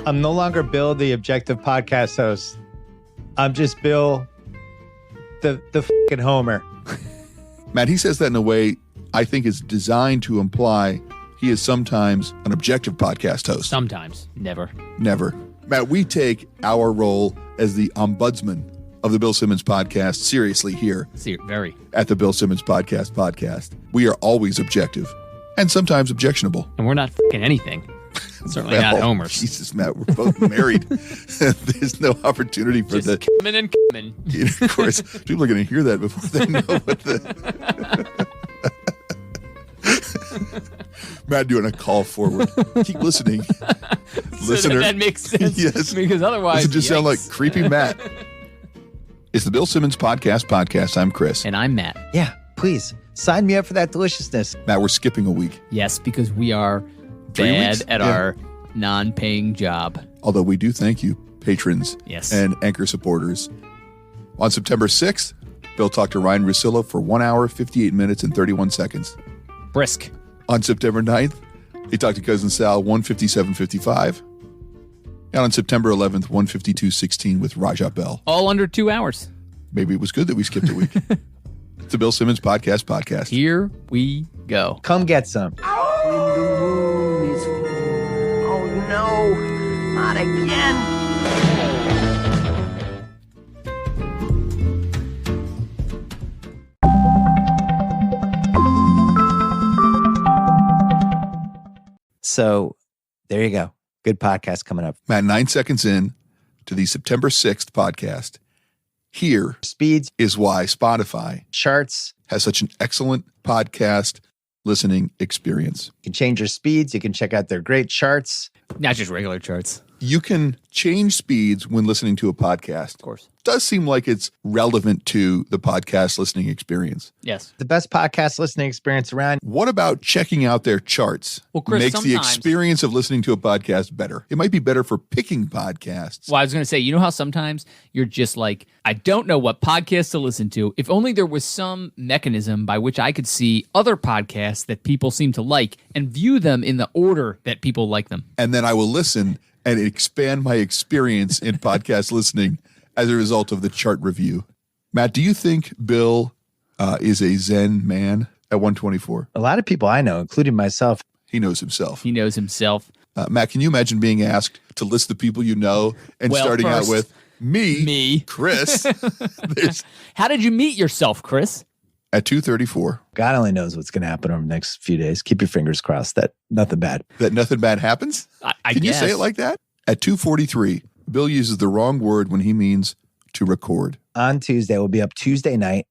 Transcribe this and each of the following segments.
I'm no longer Bill, the objective podcast host. I'm just Bill, the fucking Homer. Matt, he says that in a way I think is designed to imply he is sometimes an objective podcast host. Sometimes. Never. Never. Matt, we take our role as the ombudsman of the Bill Simmons podcast seriously here. Very. At the Bill Simmons podcast. We are always objective and sometimes objectionable. And we're not fucking anything. Certainly not Homer's. Jesus, Matt, we're both married. There's no opportunity for just coming and coming. Of course, people are going to hear that before they know what the... Matt doing a call forward. Keep listening. Listener. That makes sense. Yes. Because otherwise, does it just sound like creepy Matt? It's the Bill Simmons podcast. I'm Chris. And I'm Matt. Yeah, please. Sign me up for that deliciousness. Matt, we're skipping a week. Yes, because we are 3 bad weeks? at our non-paying job. Although we do thank you, patrons and Anchor supporters. On September 6th, Bill talked to Ryan Russillo for 1 hour, 58 minutes, and 31 seconds. Brisk. On September 9th, he talked to Cousin Sal 157.55. And on September 11th, 152.16 with Raja Bell. All under 2 hours. Maybe it was good that we skipped a week. It's the Bill Simmons podcast. Here we go. Come get some. When the moon is full. Oh no, not again. So there you go. Good podcast coming up. Matt, 9 seconds in to the September 6th podcast. Here Speeds is why Spotify charts has such an excellent podcast listening experience. You can change your speeds. You can check out their great charts. Not just regular charts. You can change speeds when listening to a podcast. Of course. It does seem like it's relevant to the podcast listening experience. Yes. The best podcast listening experience around. What about checking out their charts? Well, Chris, makes the experience of listening to a podcast better. It might be better for picking podcasts. Well, I was going to say, you know how sometimes you're just like, I don't know what podcast to listen to. If only there was some mechanism by which I could see other podcasts that people seem to like and view them in the order that people like them. And then I will listen and expand my experience in podcast listening as a result of the chart review. Matt, do you think Bill is a Zen man at 124? A lot of people I know, including myself. He knows himself. He knows himself. Matt, can you imagine being asked to list the people you know and starting out with me, Chris? How did you meet yourself, Chris? At 2:34. God only knows what's going to happen over the next few days. Keep your fingers crossed that nothing bad. That nothing bad happens? I Can guess. you say it like that? At 2:43, Bill uses the wrong word when he means to record. On Tuesday, we'll be up Tuesday night.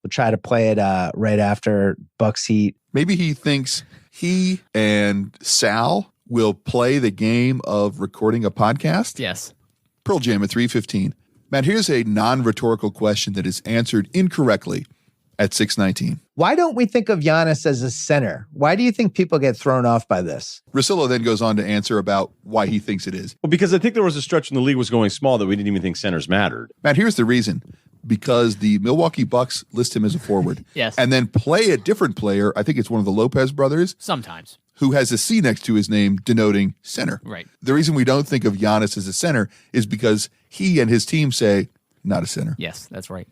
We'll try to play it right after Bucks Heat. Maybe he thinks he and Sal will play the game of recording a podcast? Yes. Pearl Jam at 3:15. Matt, here's a non-rhetorical question that is answered incorrectly at 6:19. Why don't we think of Giannis as a center? Why do you think people get thrown off by this? Russillo then goes on to answer about why he thinks it is. Well, because I think there was a stretch when the league was going small that we didn't even think centers mattered. Matt, here's the reason. Because the Milwaukee Bucks list him as a forward. Yes. And then play a different player, I think it's one of the Lopez brothers, Sometimes. who has a C next to his name denoting center. Right. The reason we don't think of Giannis as a center is because he and his team say, not a center. Yes, that's right.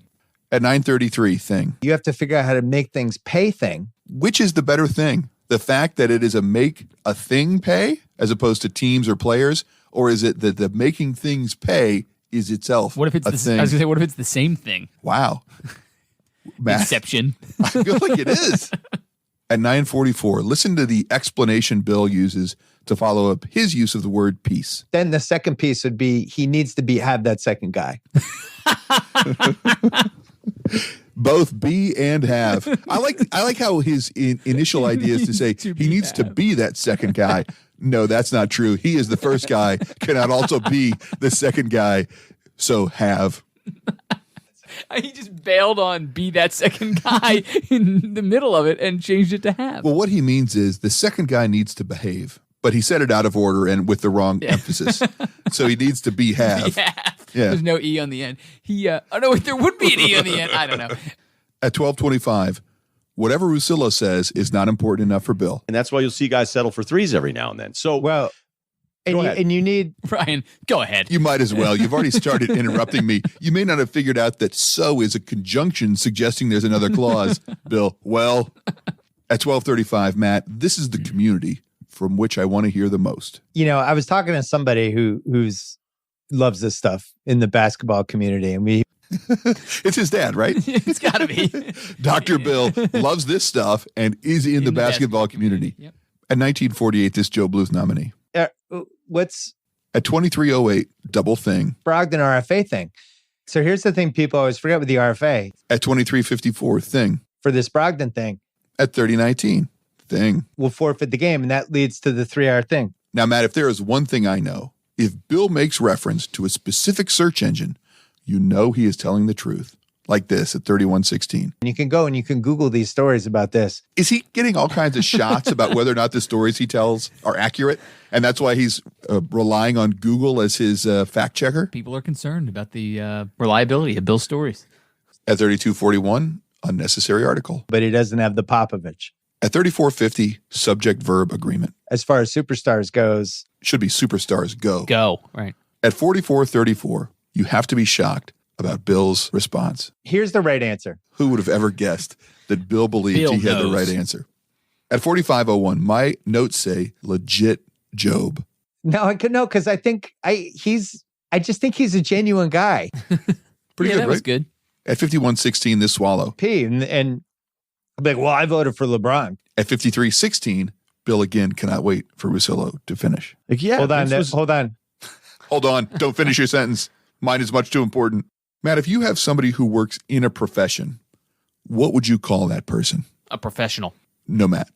At 9:33 thing. You have to figure out how to make things pay thing. Which is the better thing? The fact that it is a make a thing pay as opposed to teams or players? Or is it that the making things pay is itself What if it's a the thing? I was going to say, what if it's the same thing? Wow. Matt, Inception. I feel like it is. At 9:44, listen to the explanation Bill uses to follow up his use of the word peace. Then the second piece would be he needs to have that second guy. Both be and have. I like how his initial idea is to say he needs to be that second guy. No, that's not true. He is the first guy, cannot also be the second guy. So have. He just bailed on be that second guy in the middle of it and changed it to have. Well, what he means is the second guy needs to behave, but he said it out of order and with the wrong emphasis. So he needs to be have. Yeah. Yeah. There's no E on the end. Oh no, wait, there would be an E on the end. I don't know. At 12:25, whatever Russillo says is not important enough for Bill. And that's why you'll see guys settle for threes every now and then. So, Well, And you need Ryan, go ahead. You might as well. You've already started interrupting me. You may not have figured out that so is a conjunction suggesting there's another clause, Bill. Well, at 12:35, Matt, this is the community from which I want to hear the most. I was talking to somebody who's loves this stuff in the basketball community, and It's his dad, right? It's got to be. Dr. Bill loves this stuff and is in the basketball community. Yep. At 1948, this Joe Bluth nominee. what's At 23:08, double thing. Brogdon RFA thing? So here's the thing people always forget with the RFA At 23:54, thing. for this Brogdon thing. At 30:19, thing. We'll forfeit the game, and that leads to the 3-hour thing. Now, Matt, if there is one thing I know, if Bill makes reference to a specific search engine, you know he is telling the truth. Like this at 31:16. And you can go and you can Google these stories about this. Is he getting all kinds of shots about whether or not the stories he tells are accurate? And that's why he's relying on Google as his fact checker? People are concerned about the reliability of Bill's stories. At 32:41, unnecessary article. But he doesn't have the Popovich. At 34:50, subject-verb agreement. As far as superstars goes, Should be superstars go. Go. Right. At 44:34, you have to be shocked about Bill's response. here's the right answer. Who would have ever guessed that Bill believed Bill he had the knows. right answer? At 45:01, my notes say legit Job. No, because I just think he's a genuine guy. Pretty Yeah, good, that was right? good. At 51:16, this swallow. And I'm like, well, I voted for LeBron. At 53:16, Bill again cannot wait for Russillo to finish. Like, yeah, hold on. this was- Hold on. Hold on. Don't finish your sentence. Mine is much too important. Matt, if you have somebody who works in a profession, what would you call that person? A professional. No, Matt.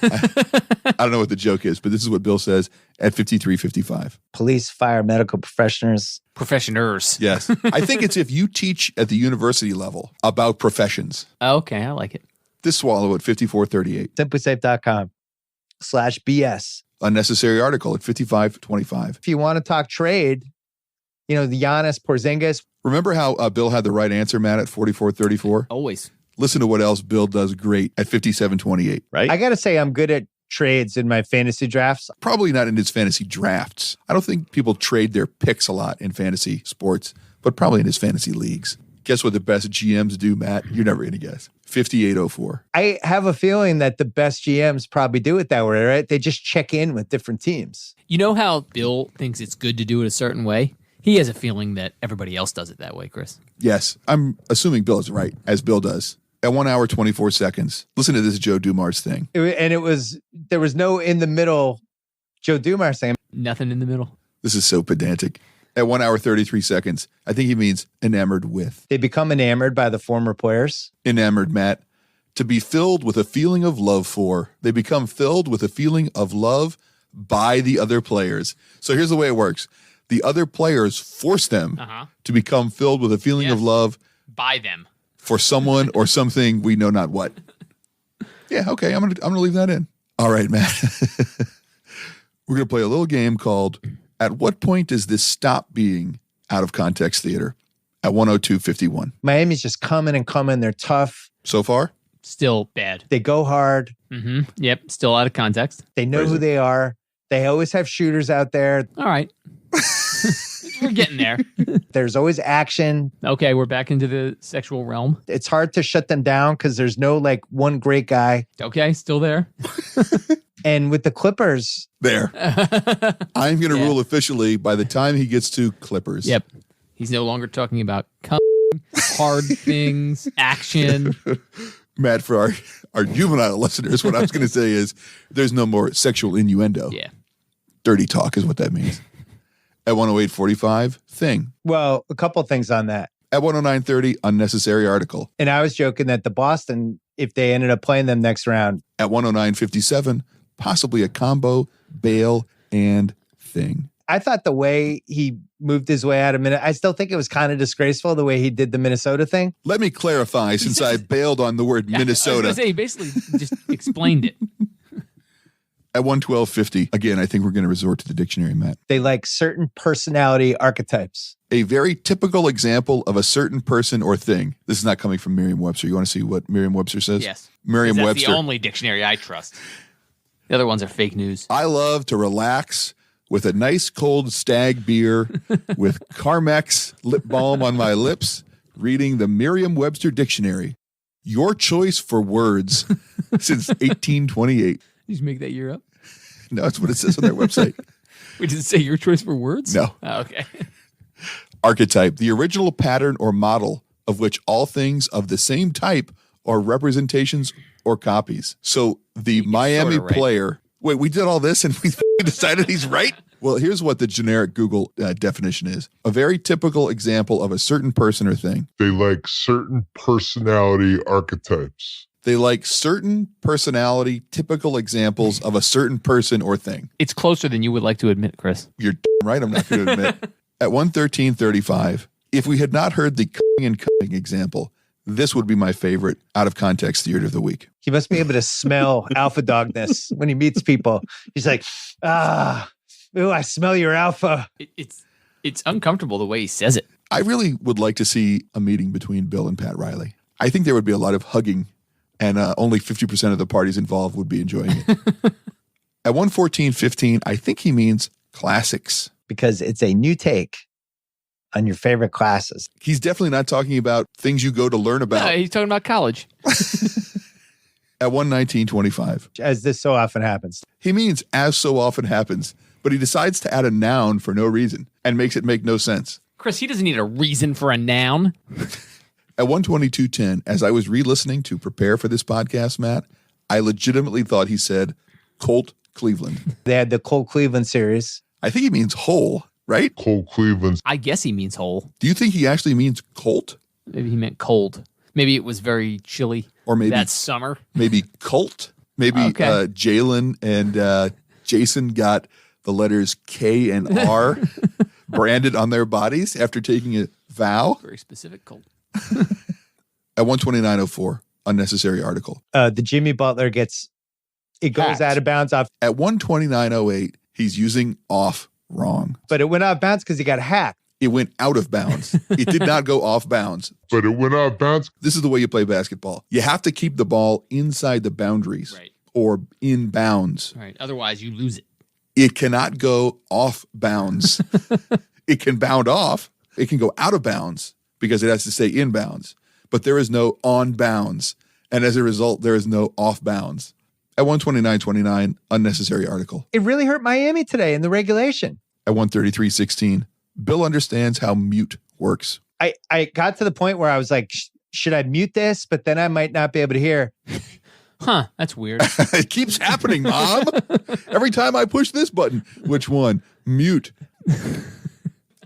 I don't know what the joke is, but this is what Bill says at 53:55. Police, fire, medical professionals. Professioners. Yes. I think it's if you teach at the university level about professions. Okay, I like it. This swallow at 54:38. Simplysafe.com/BS. Unnecessary article at 55:25. If you want to talk trade, the Giannis, Porzingis, Remember how Bill had the right answer, Matt, at 44:34? Always. Listen to what else Bill does great at 57:28. right? I got to say I'm good at trades in my fantasy drafts. Probably not in his fantasy drafts. I don't think people trade their picks a lot in fantasy sports, but probably in his fantasy leagues. Guess what the best GMs do, Matt? You're never going to guess. 58:04. I have a feeling that the best GMs probably do it that way, right? They just check in with different teams. You know how Bill thinks it's good to do it a certain way? He has a feeling that everybody else does it that way, Chris. Yes, I'm assuming Bill is right, as Bill does. At 1 hour, 24 seconds. Listen to this Joe Dumars thing. There was no in the middle Joe Dumars saying, Nothing in the middle. This is so pedantic. At 1 hour, 33 seconds. I think he means enamored with. they become enamored by the former players. Enamored, Matt. To be filled with a feeling of love for. They become filled with a feeling of love by the other players. So here's the way it works. The other players force them to become filled with a feeling of Yes. love By them. for someone or something we know not what. Yeah, okay, I'm gonna leave that in. All right, Matt. We're gonna play a little game called At What Point Does This Stop Being Out of Context Theater? At 102:51. Miami's just coming and coming. They're tough. So far? Still bad. They go hard. Mm-hmm. Yep. Still out of context. They know who they are. They always have shooters out there. All right. We're getting there. There's always action. Okay, we're back into the sexual realm. It's hard to shut them down because there's no one great guy. Okay, still there. And with the Clippers, There. I'm gonna Yeah. rule officially by the time he gets to Clippers. Yep. He's no longer talking about hard things, action. Matt, for our juvenile listeners, what I was gonna say is there's no more sexual innuendo. Yeah. Dirty talk is what that means. At 108:45, thing. well, a couple things on that. At 109:30, unnecessary article. And I was joking that the Boston, if they ended up playing them next round, At 109:57, possibly a combo, bail, and thing. I thought the way he moved his way out of Minnesota, I still think it was kind of disgraceful the way he did the Minnesota thing. Let me clarify since I bailed on the word I was Minnesota. gonna say, he basically just explained it. At 112:50, again, I think we're going to resort to the dictionary, Matt. They like certain personality archetypes. A very typical example of a certain person or thing. This is not coming from Merriam-Webster. You want to see what Merriam-Webster says? Yes. 'Cause That's Merriam-Webster. the only dictionary I trust. The other ones are fake news. I love to relax with a nice cold stag beer with Carmex lip balm on my lips, reading the Merriam-Webster Dictionary. Your choice for words since 1828. Did you make that year up? No, that's what it says on their website. Wait, did it say your choice for words? No. Oh, okay. Archetype, the original pattern or model of which all things of the same type are representations or copies. So the Miami sorta right. player, wait, we did all this and we decided he's right? Well, here's what the generic Google definition is. A very typical example of a certain person or thing. They like certain personality archetypes. They like certain personality, typical examples of a certain person or thing. It's closer than you would like to admit, Chris. You're right, I'm not going to admit. At 113.35, if we had not heard the coming and coming example, this would be my favorite out of context theater of the week. He must be able to smell alpha dogness when he meets people. He's like, ooh, I smell your alpha. It's uncomfortable the way he says it. I really would like to see a meeting between Bill and Pat Riley. I think there would be a lot of hugging, and only 50% of the parties involved would be enjoying it. At 114.15, I think he means classics. Because it's a new take on your favorite classes. He's definitely not talking about things you go to learn about. No, he's talking about college. At 119.25, As this so often happens. he means as so often happens, but he decides to add a noun for no reason and makes it make no sense. Chris, he doesn't need a reason for a noun. At 122.10, as I was re-listening to prepare for this podcast, Matt, I legitimately thought he said Colt Cleveland. They had the Cold Cleveland series. I think he means whole, right? Cold Cleveland's I guess he means whole. Do you think he actually means Colt? Maybe he meant cold. Maybe it was very chilly. Or maybe that summer. maybe Colt? Maybe Okay. Jalen and Jason got the letters K and R branded on their bodies after taking a vow. Very specific cold. At 129.04, unnecessary article. The Jimmy Butler goes Hacked. out of bounds off, At 129.08, he's using off wrong. but it went out of bounds because he got hacked. It went out of bounds. It did not go off bounds. but it went out of bounds. This is the way you play basketball. You have to keep the ball inside the boundaries Right. or in bounds. Right. Otherwise, you lose it. It cannot go off bounds. It can bound off. It can go out of bounds because it has to stay in bounds. But there is no on bounds. And as a result, there is no off bounds. At 129.29, unnecessary article. It really hurt Miami today in the regulation. At 133.16, Bill understands how mute works. I got to the point where I was like, should I mute this? But then I might not be able to hear. Huh. That's weird. It keeps happening, Mom. Every time I push this button. Which one? Mute.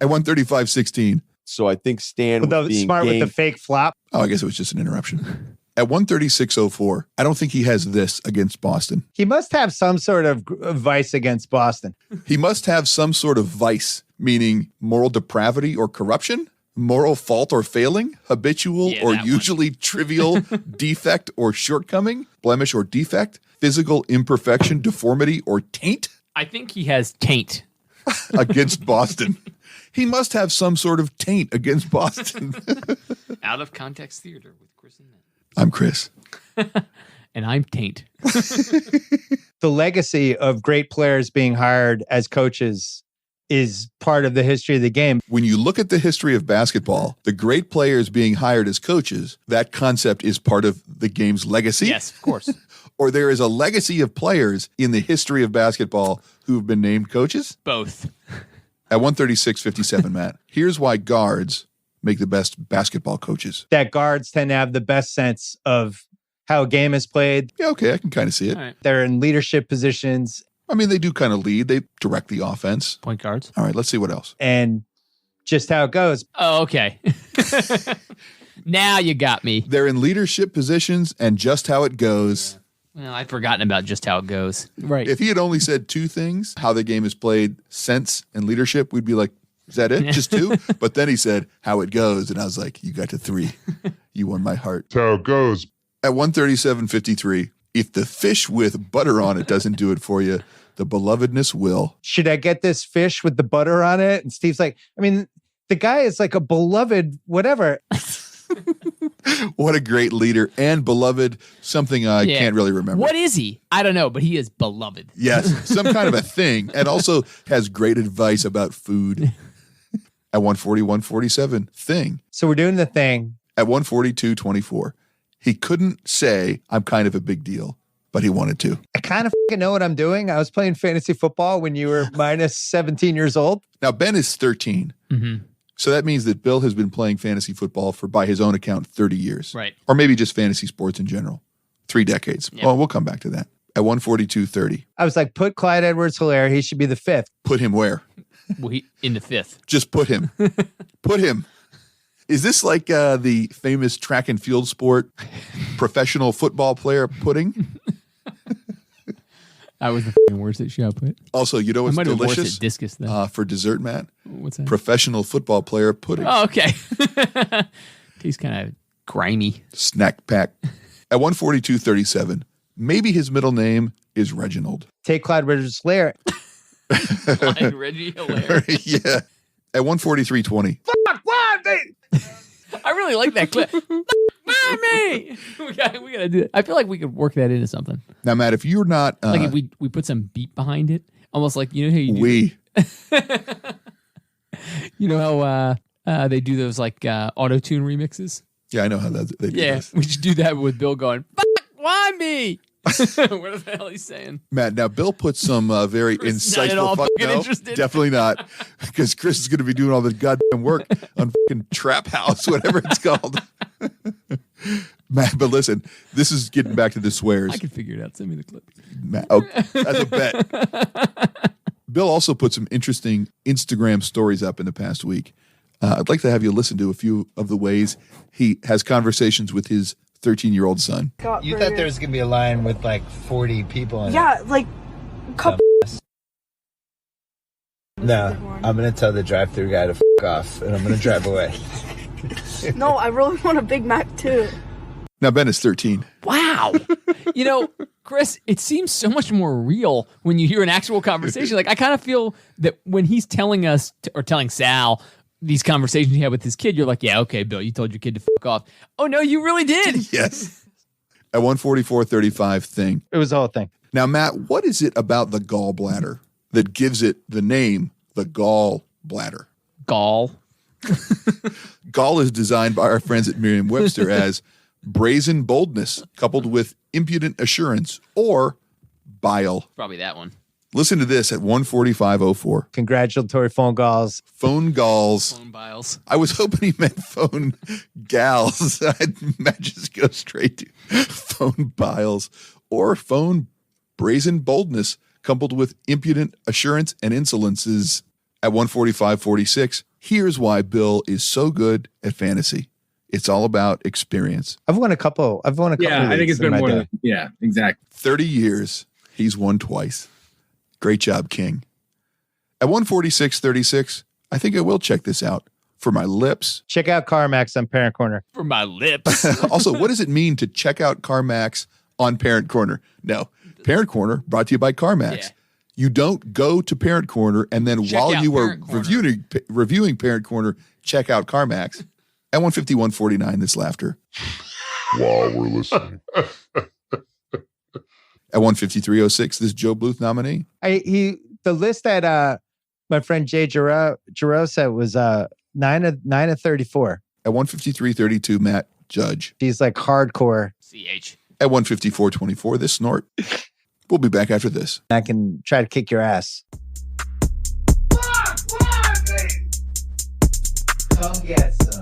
At 135.16. So I think Stan With was the being smart with game. the fake flop. Oh, I guess it was just an interruption. At 136.04, I don't think he has this against Boston. He must have some sort of vice against Boston. He must have some sort of vice, meaning moral depravity or corruption, moral fault or failing, habitual Yeah, or that one. usually trivial defect or shortcoming, blemish or defect, physical imperfection, deformity, or taint I think he has taint. against Boston. He must have some sort of taint against Boston. Out of context theater with Chris and Matt. I'm Chris. And I'm taint. The legacy of great players being hired as coaches is part of the history of the game. When you look at the history of basketball, the great players being hired as coaches, that concept is part of the game's legacy. Yes, of course. Or there is a legacy of players in the history of basketball who have been named coaches. Both. At 136.57, Matt, here's why guards make the best basketball coaches. That guards tend to have the best sense of how a game is played. Yeah, okay, I can kind of see it. All right. They're in leadership positions I mean, they do kind of lead. They direct the offense. Point guards. All right, let's see what else. and just how it goes. Oh, okay. Now you got me. They're in leadership positions and just how it goes. Well, I'd forgotten about just how it goes. Right. If he had only said two things, how the game is played, sense and leadership, we'd be like, is that it? Just two? But then he said how it goes. And I was like, you got to three. You won my heart. That's how it goes. At 137.53, if the fish with butter on it doesn't do it for you, the belovedness will. Should I get this fish with the butter on it? And Steve's like, I mean, the guy is like a beloved whatever. What a great leader and beloved, something I can't really remember. What is he? I don't know, but he is beloved. Yes, some kind of a thing, and also has great advice about food. At 140, 147, thing. So we're doing the thing. At 142, 24, he couldn't say, I'm kind of a big deal, but he wanted to. I kind of know what I'm doing. I was playing fantasy football when you were minus 17 years old. Now, Ben is 13. Mm-hmm. So that means that Bill has been playing fantasy football for, by his own account, 30 years. Right. Or maybe just fantasy sports in general. 3 decades. Yep. Well, we'll come back to that. At 142.30. I was like, put Clyde Edwards-Helaire. He should be the 5th. Put him where? Well, in the 5th. Just put him. Put him. Is this like the famous track and field sport professional football player pudding? That was the worst at shot put. Also, you know what's I might have worse delicious at discus though. for dessert, Matt? What's that? Professional football player pudding. Oh, okay. He's kind of grimy. Snack pack. At 142.37, maybe his middle name is Reginald. Take Clyde Edwards-Helaire. Like Reggie Hilaire. Yeah. At 143.20. Fuck, what? I really like that clip. Mommy! we gotta do it. I feel like we could work that into something. Now, Matt, if you're not... Like if we put some beat behind it. Almost like, you know how you do we... You know how they do those like auto-tune remixes? Yeah, I know how they do this. We should do that with Bill going, fuck, why me? What the hell he's saying? Matt, now Bill put some very Chris not at all insightful... fucking interested. Definitely not. Because Chris is going to be doing all the goddamn work on fucking Trap House, whatever it's called. Matt, but listen, this is getting back to the swears. I can figure it out. Send me the clip. Matt, oh, that's a bet. Bill also put some interesting Instagram stories up in the past week. I'd like to have you listen to a few of the ways he has conversations with his 13-year-old son. You thought there was going to be a line with like 40 people in it. Yeah, like a couple. No, I'm going to tell the drive-thru guy to off, and I'm going to drive away. No, I really want a Big Mac too. Now, Ben is 13. Wow. You know, Chris, it seems so much more real when you hear an actual conversation. Like, I kind of feel that when he's telling us, or telling Sal, these conversations he had with his kid, you're like, yeah, okay, Bill, you told your kid to fuck off. Oh, no, you really did. Yes. At 144.35 thing. It was the whole thing. Now, Matt, what is it about the gallbladder that gives it the name, the gallbladder? Gall. Gall is designed by our friends at Merriam-Webster as brazen boldness coupled with impudent assurance or bile. Probably that one. Listen to this at 145.04. Congratulatory phone calls. Phone galls. Phone biles. I was hoping he meant phone gals. I'd just go straight to phone biles or phone brazen boldness coupled with impudent assurance and insolences. At 145.46, here's why Bill is so good at fantasy. It's all about experience. I've won a couple. Yeah, I think it's been more than, yeah, exactly. 30 years, he's won twice. Great job, King. At 146.36, I think I will check this out for my lips. Check out CarMax on Parent Corner. For my lips. Also, what does it mean to check out CarMax on Parent Corner? No, Parent Corner brought to you by CarMax. Yeah. You don't go to Parent Corner and then Check while out you are Parent reviewing Parent Corner, check out CarMax. At 151.49, this laughter. While we're listening. At 153.06, this Joe Bluth nominee. The list that my friend Jay Giroux said was 9 of 34. At 153.32, Matt Judge. He's like hardcore. CH. At 154.24, this snort. We'll be back after this. I can try to kick your ass. Come get some.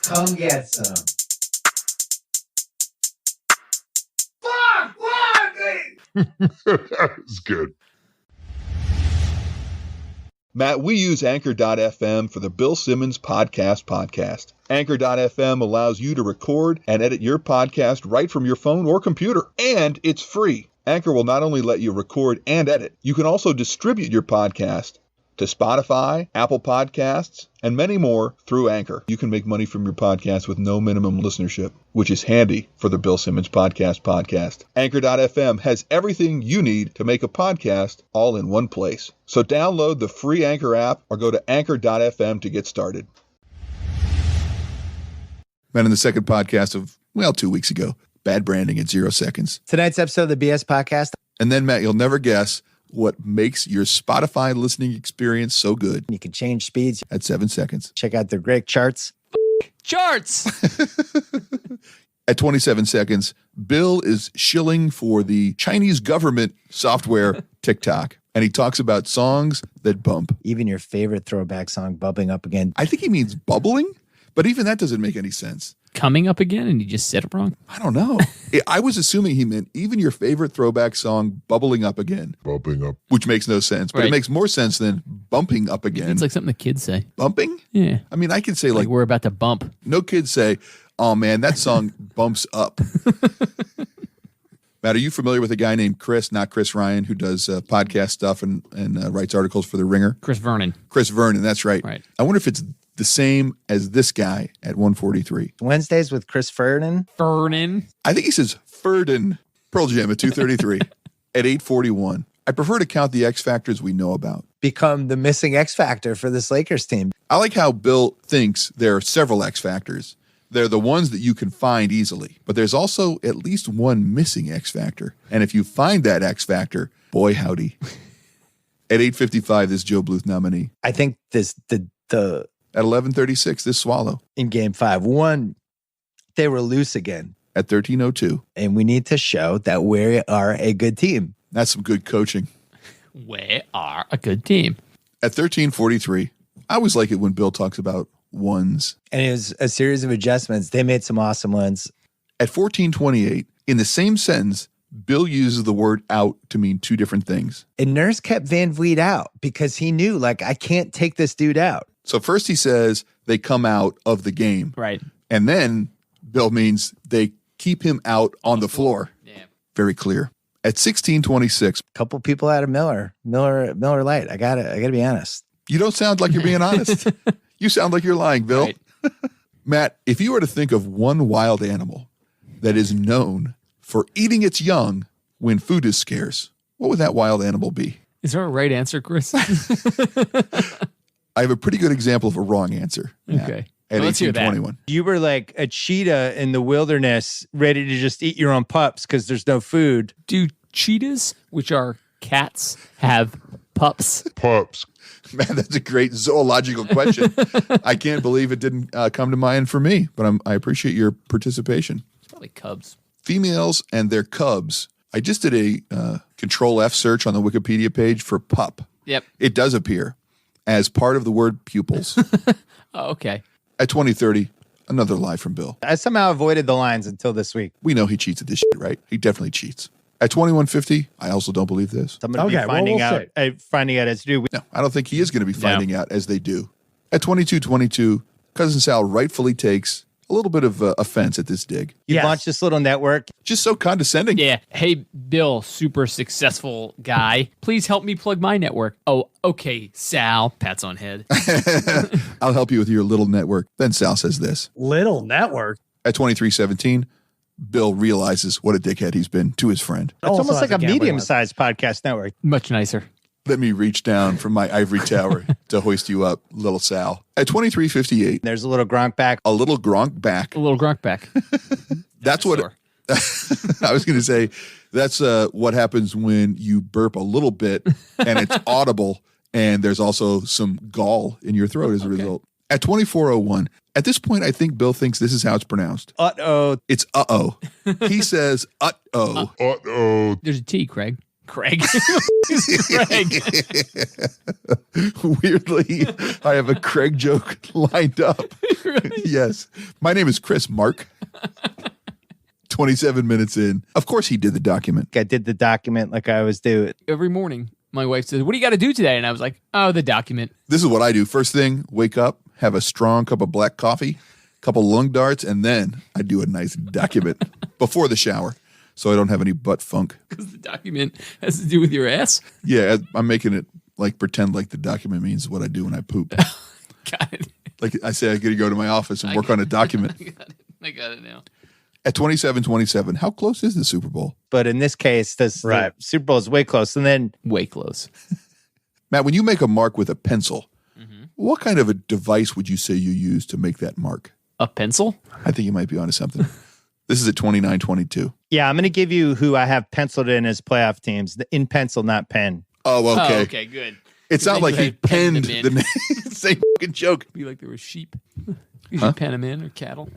Come get some. That is good. Matt, we use Anchor.fm for the Bill Simmons podcast. Anchor.fm allows you to record and edit your podcast right from your phone or computer, and it's free. Anchor will not only let you record and edit, you can also distribute your podcast to Spotify, Apple Podcasts, and many more through Anchor. You can make money from your podcast with no minimum listenership, which is handy for the Bill Simmons podcast. Anchor.fm has everything you need to make a podcast all in one place. So download the free Anchor app or go to Anchor.fm to get started. Man, in the second podcast of, 2 weeks ago, bad branding at 0 seconds. Tonight's episode of the BS Podcast. And then, Matt, you'll never guess what makes your Spotify listening experience so good. You can change speeds at 7 seconds. Check out their great charts. Charts! At 27 seconds, Bill is shilling for the Chinese government software TikTok. And he talks about songs that bump. Even your favorite throwback song, Bubbling Up Again. I think he means bubbling, but even that doesn't make any sense. Coming up again, and you just said it wrong? I don't know. I was assuming he meant even your favorite throwback song, Bubbling Up Again. Bumping up. Which makes no sense, but Right. It makes more sense than bumping up again. It's like something the kids say. Bumping? Yeah. I mean, I could say Like we're about to bump. no kids say, oh man, that song bumps up. Matt, are you familiar with a guy named Chris, not Chris Ryan, who does podcast stuff and writes articles for The Ringer? Chris Vernon. Chris Vernon, that's right. Right. I wonder if it's the same as this guy at 143. Wednesdays with Chris Ferdinand. Vernon. I think he says Ferdin. Pearl Jam at 233. At 841. I prefer to count the X factors we know about. Become the missing X factor for this Lakers team. I like how Bill thinks there are several X factors. They're the ones that you can find easily. But there's also at least one missing X factor. And if you find that X factor, boy howdy. At 855, this Joe Bluth nominee. I think the At 1136, this Swallow. in game 5-1, they were loose again. At 1302. And we need to show that we are a good team. That's some good coaching. We are a good team. At 1343, I always like it when Bill talks about ones. And it was a series of adjustments. They made some awesome ones. At 1428, in the same sentence, Bill uses the word out to mean two different things. And Nurse kept Van Vliet out because he knew, I can't take this dude out. So first he says they come out of the game. Right. And then Bill means they keep him out on the floor. Yeah. Very clear. At 1626, A couple people out of Miller Lite. I gotta be honest. you don't sound like you're being honest. You sound like you're lying, Bill. Right. Matt, if you were to think of one wild animal that is known for eating its young when food is scarce, what would that wild animal be? Is there a right answer, Chris? I have a pretty good example of a wrong answer. Matt, Okay. At Well, let's hear that. 1821. You were like a cheetah in the wilderness, ready to just eat your own pups because there's no food. Do cheetahs, which are cats, have pups? Pups. Man, that's a great zoological question. I can't believe it didn't come to mind for me, but I appreciate your participation. It's probably cubs. Females and their cubs. I just did a Control F search on the Wikipedia page for pup. Yep. It does appear as part of the word pupils. Oh, okay. At 2030, another lie from Bill. I somehow avoided the lines until this week. We know he cheats at this shit, right? He definitely cheats. At 2150, I also don't believe this. I'm going to be finding out as to do. No, I don't think he is going to be finding out as they do. At 2222, Cousin Sal rightfully takes a little bit of offense at this dig. You launched this little network. Just so condescending. Yeah. Hey, Bill, super successful guy. Please help me plug my network. Oh, okay, Sal. Pats on head. I'll help you with your little network. Then Sal says this. Little network. At 2317, Bill realizes what a dickhead he's been to his friend. It's almost like a medium-sized podcast network. Much nicer. Let me reach down from my ivory tower to hoist you up, little Sal. At 2358, there's a little Gronk back. A little Gronk back. A little Gronk back. That's what I was going to say. That's what happens when you burp a little bit and it's audible and there's also some gall in your throat as a result. At 2401, at this point, I think Bill thinks this is how it's pronounced. Uh-oh. It's uh-oh. He says uh-oh. Uh-oh. There's a T, Craig. Craig. Craig. Weirdly, I have a Craig joke lined up. Really? Yes. My name is Chris Mark. 27 minutes in. Of course he did the document. I did the document like I always do. Every morning, my wife says, "What do you got to do today?" And I was like, "Oh, the document." This is what I do. First thing, wake up, have a strong cup of black coffee, couple lung darts, and then I do a nice document before the shower so I don't have any butt funk. Because the document has to do with your ass? Yeah, I'm making it like pretend like the document means what I do when I poop. Got it. Like I say, I got to go to my office and work on a document. I got it now. At 27-27, how close is the Super Bowl? But in this case, the Super Bowl is way close. And then Way close. Matt, when you make a mark with a pencil, what kind of a device would you say you use to make that mark? A pencil? I think you might be onto something. This is at 29-22. yeah, I'm going to give you who I have penciled in as playoff teams in pencil, not pen. Oh, okay. Oh, okay, good. It's not Then like you he had penned penned them the in. name. Same fucking joke. Be like there were sheep. You should pen them in or cattle.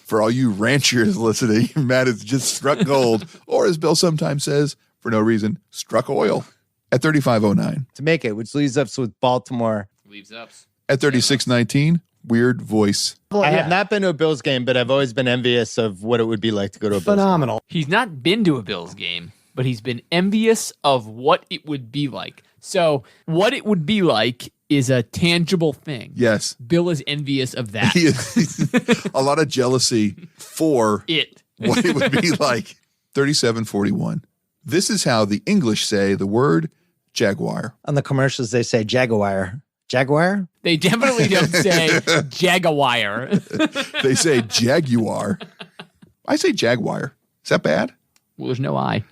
For all you ranchers listening, Matt has just struck gold, or as Bill sometimes says, for no reason, struck oil at 35-09. To make it, which leaves us with Baltimore. Leaves ups. At 36-19, weird voice. I have not been to a Bills game, but I've always been envious of what it would be like to go to a Bills game. He's not been to a Bills game, but he's been envious of what it would be like. So what it would be like is a tangible thing. Yes. Bill is envious of that. He is a lot of jealousy for It. what it would be like. 37-41. This is how the English say the word jaguar. On the commercials, they say Jaguar. Jaguar? They definitely don't say Jaguar. They say jaguar. I say jaguar. Is that bad? Well, there's no I.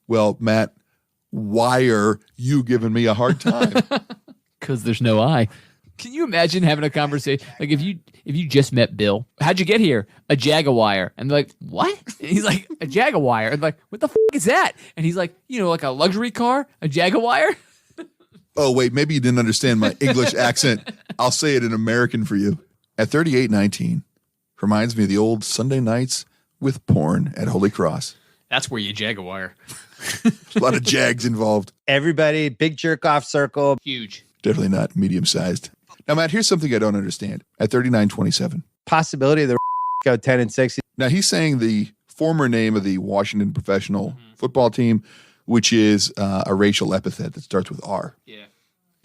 Well, Matt, why are you giving me a hard time? Because there's no I. Can you imagine having a conversation? Like if you just met Bill, how'd you get here? A Jaguar. And they're like, what? And he's like, a Jaguar. And like, what the f*** is that? And he's like, like a luxury car? A Jaguar? Oh, wait, maybe you didn't understand my English accent. I'll say it in American for you. At 38-19, reminds me of the old Sunday nights with porn at Holy Cross. That's where you Jaguar. A lot of jags involved. Everybody, big jerk off circle. Huge. Definitely not medium-sized. Now, Matt, here's something I don't understand. At 39-27. Possibility of the go 10-6. Now, he's saying the former name of the Washington professional football team, which is a racial epithet that starts with R. Yeah.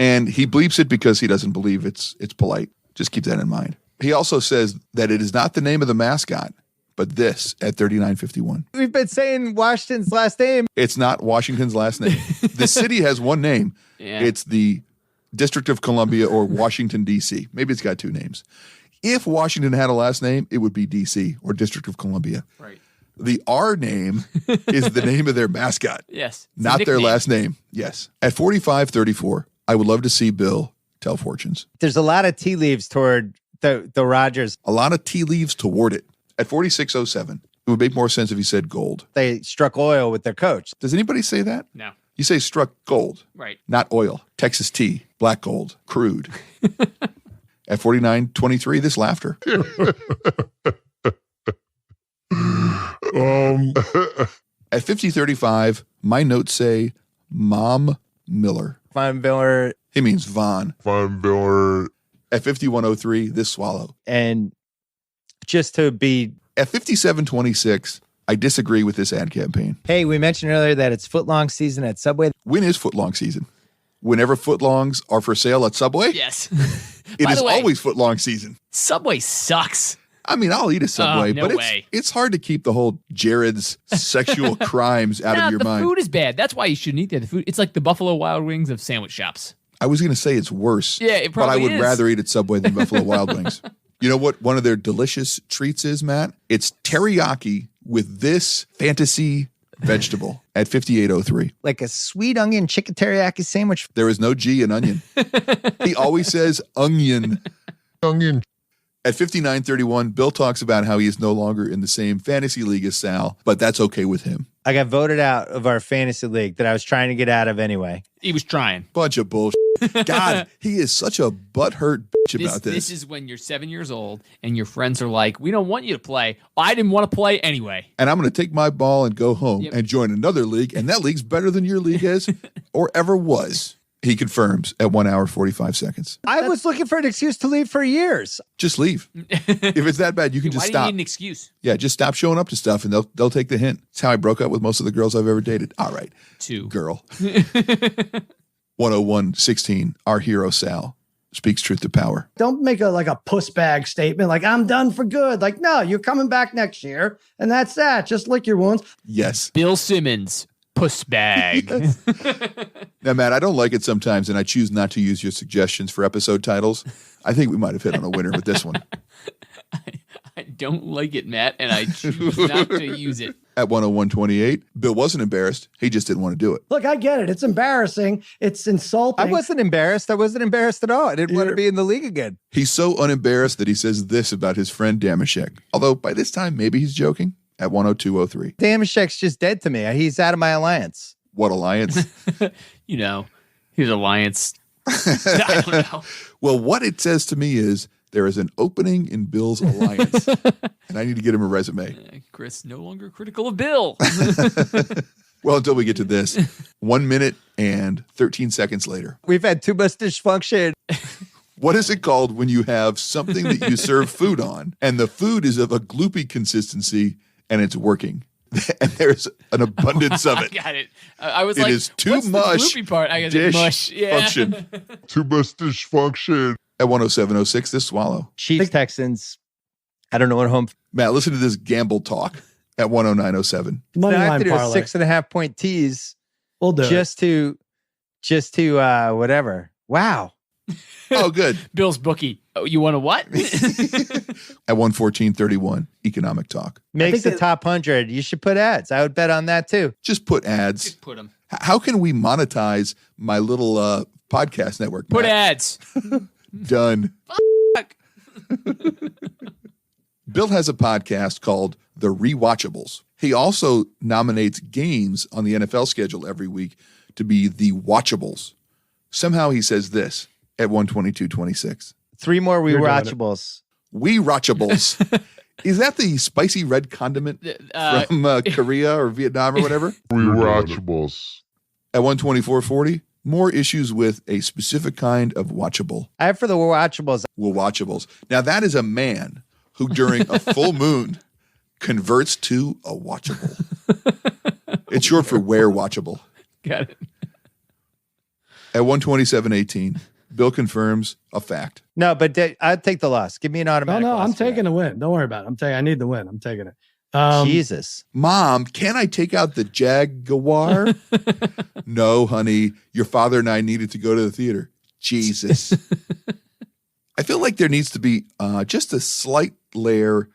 And he bleeps it because he doesn't believe it's polite. Just keep that in mind. He also says that it is not the name of the mascot, but this at 39-51. We've been saying Washington's last name. It's not Washington's last name. The city has one name. Yeah. It's the District of Columbia or Washington, D.C. Maybe it's got two names. If Washington had a last name, it would be D.C. or District of Columbia. Right. The R name is the name of their mascot. Yes. It's a Not their nickname. last name. Yes. At 45-34, I would love to see Bill tell fortunes. There's a lot of tea leaves toward the Rodgers. A lot of tea leaves toward it. At 46-07, it would make more sense if he said gold. They struck oil with their coach. Does anybody say that? No. You say struck gold, Right. not oil. Texas tea, black gold, crude. At 49-23, this laughter. At 50-35, my notes say Mom Miller. Von Miller He means Von. Von Miller. At 51-03, this swallow. and just to be, At 57-26, I disagree with this ad campaign. hey, we mentioned earlier that it's footlong season at Subway. When is footlong season? Whenever footlongs are for sale at Subway, Yes. it By is the way, always footlong season. Subway sucks. I mean, I'll eat a Subway, no but way. it's hard to keep the whole Jared's sexual crimes out of your the mind. food is bad. That's why you shouldn't eat there. The food, it's like the Buffalo Wild Wings of sandwich shops. I was going to say it's worse. Yeah, it but I probably would is. rather eat at Subway than Buffalo Wild Wings. You know what one of their delicious treats is, Matt? It's teriyaki with this fantasy vegetable at 58-03. Like a sweet onion chicken teriyaki sandwich. There is no G in onion. He always says onion. Onion. At 59-31, Bill talks about how he is no longer in the same fantasy league as Sal, but that's okay with him. I got voted out of our fantasy league that I was trying to get out of anyway. He was trying. Bunch of bullshit. God, he is such a butthurt bitch about this. This is when you're 7 years old and your friends are like, we don't want you to play. I didn't want to play anyway. And I'm going to take my ball and go home Yep. and join another league, and that league's better than your league is or ever was. He confirms at 1 hour, 45 seconds. I was looking for an excuse to leave for years. Just leave. If it's that bad, you can Why just do you stop. need an excuse? Yeah, just stop showing up to stuff, and they'll take the hint. It's how I broke up with most of the girls I've ever dated. All right, 2. girl. 101-16, our hero Sal speaks truth to power. Don't make a pussbag statement like I'm done for good. Like, no, you're coming back next year, and that's that. Just lick your wounds. Yes. Bill Simmons, Pussbag. Now, Matt, I don't like it sometimes, and I choose not to use your suggestions for episode titles. I think we might have hit on a winner with this one. I don't like it, Matt, and I choose not to use it. At 101.28, Bill wasn't embarrassed. He just didn't want to do it. Look, I get it. It's embarrassing. It's insulting. I wasn't embarrassed. I wasn't embarrassed at all. I didn't want to be in the league again. He's so unembarrassed that he says this about his friend Damashek. Although by this time, maybe he's joking. At 102.03. Damashek's just dead to me. He's out of my alliance. What alliance? His alliance. I don't know. Well, what it says to me is there is an opening in Bill's alliance, and I need to get him a resume. Chris, no longer critical of Bill. Well, until we get to this, 1 minute and 13 seconds later. We've had too much dysfunction. What is it called when you have something that you serve food on, and the food is of a gloopy consistency, and it's working? And there's an abundance of it. I got it. I was it like, is too what's much the gloopy part? I guess dish mush. Yeah. function. Too much dysfunction. At 107.06, this swallow. Chiefs, Texans. I don't know what home. Matt, listen to this gamble talk at 109.07. Money I have line to do a parlay. 6.5 point tease. We'll do it. just to whatever. Wow. Oh, good. Bill's bookie. Oh, you want to what? At 114.31, economic talk. Makes the that- top 100. You should put ads. I would bet on that too. Just put ads. Just put them. How can we monetize my little podcast network? Put Matt? ads. Done. Fuck. Bill has a podcast called The Rewatchables. He also nominates games on the NFL schedule every week to be the watchables. Somehow he says this at 122.26. 3 more You're doing it. rewatchables. We watchables. Is that the spicy red condiment from Korea or Vietnam or whatever? Rewatchables. At 124.40, more issues with a specific kind of watchable. I have for the watchables. Well, watchables. Now, that is a man who, during a full moon, converts to a watchable. It's short for where watchable. Got it. At 127.18, Bill confirms a fact. No, but I'd take the loss. Give me an automatic. No, loss I'm for taking that. the win. Don't worry about it. I need the win. I'm taking it. Jesus. Mom, can I take out the Jaguar? No, honey. Your father and I needed to go to the theater. Jesus. I feel like there needs to be just a slight layer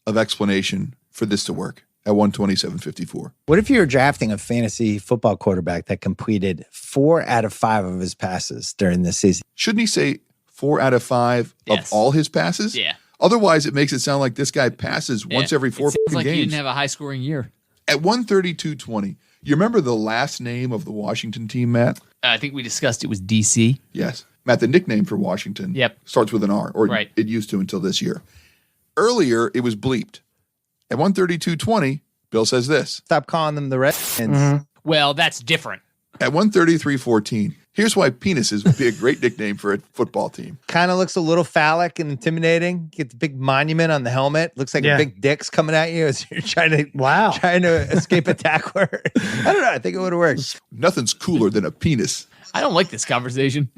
of explanation for this to work at 127.54. What if you were drafting a fantasy football quarterback that completed 4 out of 5 of his passes during this season? Shouldn't he say 4 out of 5 Yes. of all his passes? Yeah. Otherwise, it makes it sound like this guy passes once every 4 It sounds like games. you didn't have a high scoring year. At 132.20, you remember the last name of the Washington team, Matt? I think we discussed it was DC. Yes. Matt, the nickname for Washington starts with an R, or Right. it used to until this year. Earlier, it was bleeped. At 132.20, Bill says this. Stop calling them the Redskins. Well, that's different. At 133.14, here's why penises would be a great nickname for a football team. Kind of looks a little phallic and intimidating. Get the big monument on the helmet. Looks like a big dick's coming at you as you're trying to escape attack. Word. I don't know. I think it would have worked. Nothing's cooler than a penis. I don't like this conversation.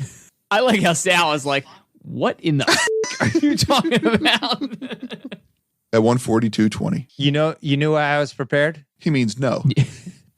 I like how Sal is like, what in the are you talking about? At 142.20. You knew why I was prepared? He means no.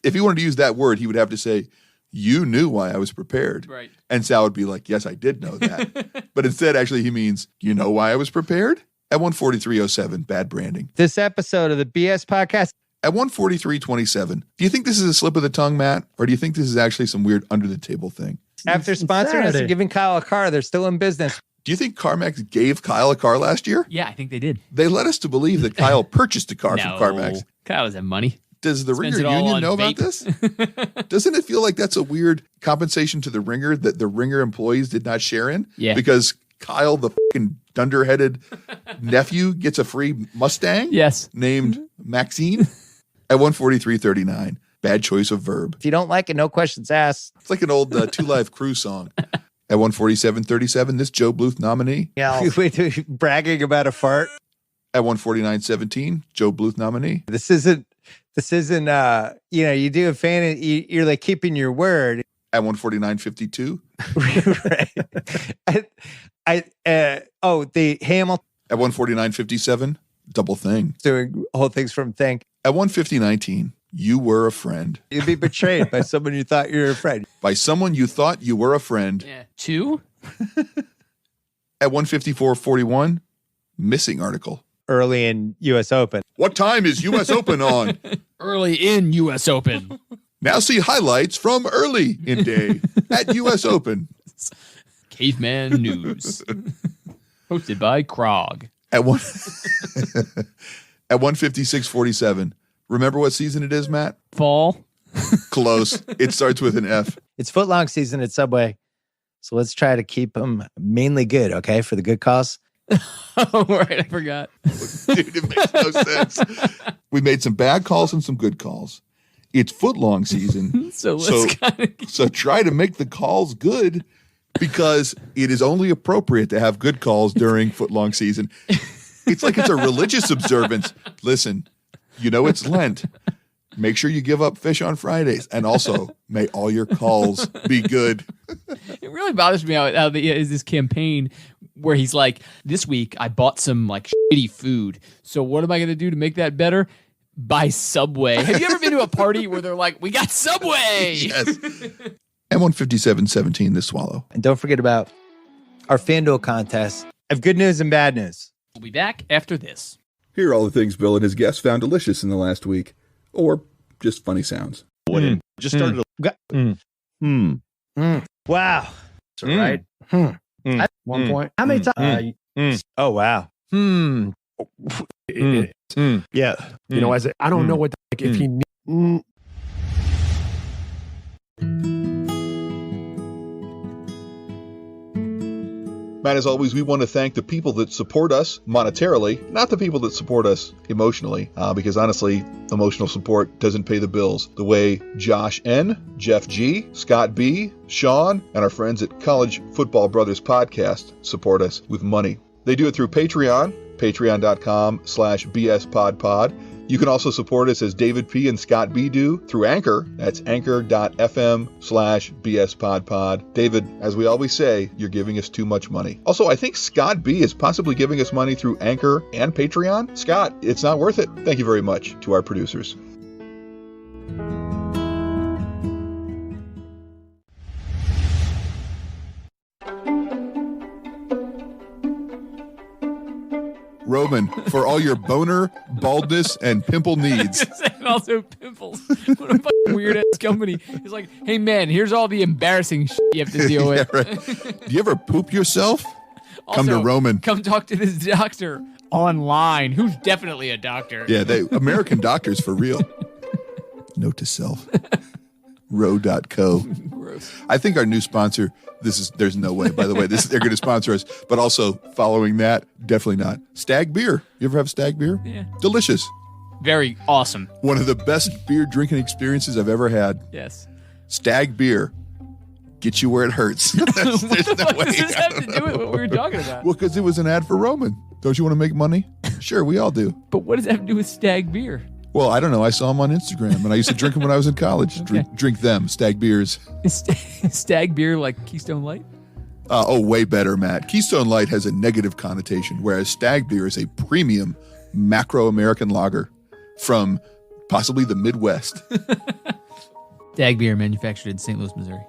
If he wanted to use that word, he would have to say, you knew why I was prepared. Right. And Sal would be like, yes, I did know that. But instead, actually, he means, you know why I was prepared? At 143.07, bad branding. This episode of the BS podcast. At 143.27, do you think this is a slip of the tongue, Matt? Or do you think this is actually some weird under the table thing? After sponsoring us and giving Kyle a car, they're still in business. Do you think CarMax gave Kyle a car last year? Yeah, I think they did. They led us to believe that Kyle purchased a car from CarMax. Kyle doesn't have money. Does the Spends Ringer it all union on know about vape. this? Doesn't it feel like that's a weird compensation to the Ringer that the Ringer employees did not share in? Yeah. Because Kyle, the fucking dunderheaded nephew, gets a free Mustang? Yes. Named Maxine? At 143.39, bad choice of verb. If you don't like it, no questions asked. It's like an old Two Live Crew song. At 147.37, this Joe Bluth nominee. Yeah. Bragging about a fart. At 149.17, Joe Bluth nominee. This isn't you do a fan, you're like keeping your word. At 149.52. Right. The Hamilton. At 149.57, double thing. Doing whole things from Think. At 150.19, you were a friend. You'd be betrayed by someone you thought you were a friend. By someone you thought you were a friend. Yeah. 2? At 154.41, missing article. Early in U.S. Open. What time is U.S. Open on? Early in U.S. Open. Now see highlights from early in day at U.S. Open. Caveman News. Hosted by Krog. At 156.47. Remember what season it is, Matt? Fall. Close. It starts with an F. It's footlong season at Subway. So let's try to keep them mainly good, okay, for the good cause. Oh, right. I forgot. Dude, it makes no sense. We made some bad calls and some good calls. It's footlong season. so try to make the calls good because it is only appropriate to have good calls during footlong season. It's like it's a religious observance. Listen, you know it's Lent. Make sure you give up fish on Fridays. And also, may all your calls be good. It really bothers me how is this campaign where he's like, this week I bought some like shitty food. So what am I going to do to make that better? Buy Subway. Have you ever been to a party where they're like, we got Subway? Yes. And 157.17, the swallow. And don't forget about our FanDuel contest. I have good news and bad news. We'll be back after this. Here are all the things Bill and his guests found delicious in the last week. Or just funny sounds. Just started Wow. That's right. At one point. How many times? Oh, wow. Yeah. You know, as I don't know what, like, if he. Matt, as always, we want to thank the people that support us monetarily, not the people that support us emotionally, because honestly, emotional support doesn't pay the bills the way Josh N., Jeff G., Scott B., Sean, and our friends at College Football Brothers Podcast support us with money. They do it through Patreon, patreon.com/bspodpod. You can also support us as David P. and Scott B. do through Anchor. That's anchor.fm/bspodpod. David, as we always say, you're giving us too much money. Also, I think Scott B. is possibly giving us money through Anchor and Patreon. Scott, it's not worth it. Thank you very much to our producers. Roman, for all your boner, baldness, and pimple needs. And also pimples. What a fucking weird ass company. It's like, hey man, here's all the embarrassing shit you have to deal with. Yeah, right. Do you ever poop yourself? Also, come to Roman. Come talk to this doctor online, who's definitely a doctor. Yeah, American doctors for real. Note to self. Row.co. Gross. I think our new sponsor, there's no way, by the way, they're going to sponsor us, but also following that, definitely not. Stag beer. You ever have Stag beer? Yeah. Delicious. Very awesome. One of the best beer drinking experiences I've ever had. Yes. Stag beer. Get you where it hurts. There's no What way. does this have to do with what we were talking about? Well, because it was an ad for Roman. Don't you want to make money? Sure, we all do. But what does that have to do with Stag beer? Well, I don't know. I saw them on Instagram, and I used to drink them when I was in college. Okay. Drink them, Stag beers. Is Stag beer like Keystone Light? Way better, Matt. Keystone Light has a negative connotation, whereas Stag beer is a premium macro-American lager from possibly the Midwest. Stag beer manufactured in St. Louis, Missouri.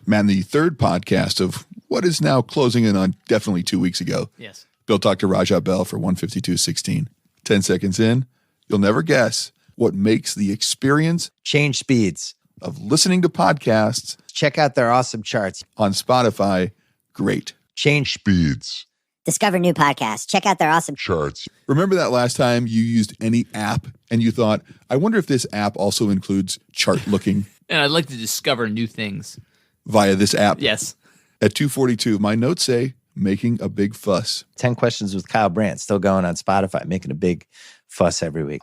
Man, the third podcast of what is now closing in on definitely 2 weeks ago. Yes. Bill talked to Rajah Bell for 152.16. 10 seconds in, you'll never guess what makes the experience Change speeds. of listening to podcasts Check out their awesome charts. on Spotify great. Change Speeds. Discover new podcasts. Check out their awesome Charts. Remember that last time you used any app and you thought, I wonder if this app also includes chart looking And I'd like to discover new things. via this app? Yes. At 2:42, my notes say making a big fuss. 10 Questions with Kyle Brandt still going on Spotify, making a big fuss every week.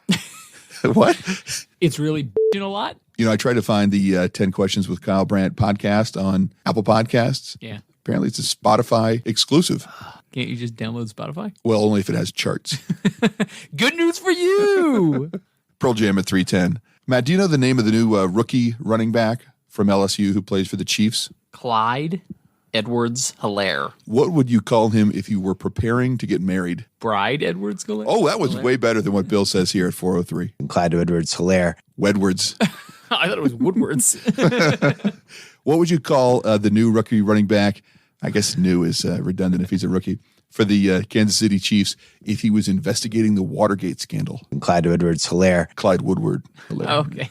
What? It's really bitching a lot. You know, I tried to find the 10 Questions with Kyle Brandt podcast on Apple Podcasts. Yeah. Apparently it's a Spotify exclusive. Can't you just download Spotify? Well, only if it has charts. Good news for you. Pearl Jam at 3:10. Matt, do you know the name of the new rookie running back from LSU who plays for the Chiefs? Clyde. Edwards Hilaire. What would you call him if you were preparing to get married? Bride Edwards Hilaire? Oh, that was way better than what Bill says here at 403. Clyde Edwards Hilaire. Wedwards. I thought it was Woodwards. What would you call the new rookie running back? I guess new is redundant if he's a rookie. For the Kansas City Chiefs, if he was investigating the Watergate scandal. Clyde Edwards Hilaire. Clyde Woodward Hilaire. Oh, okay.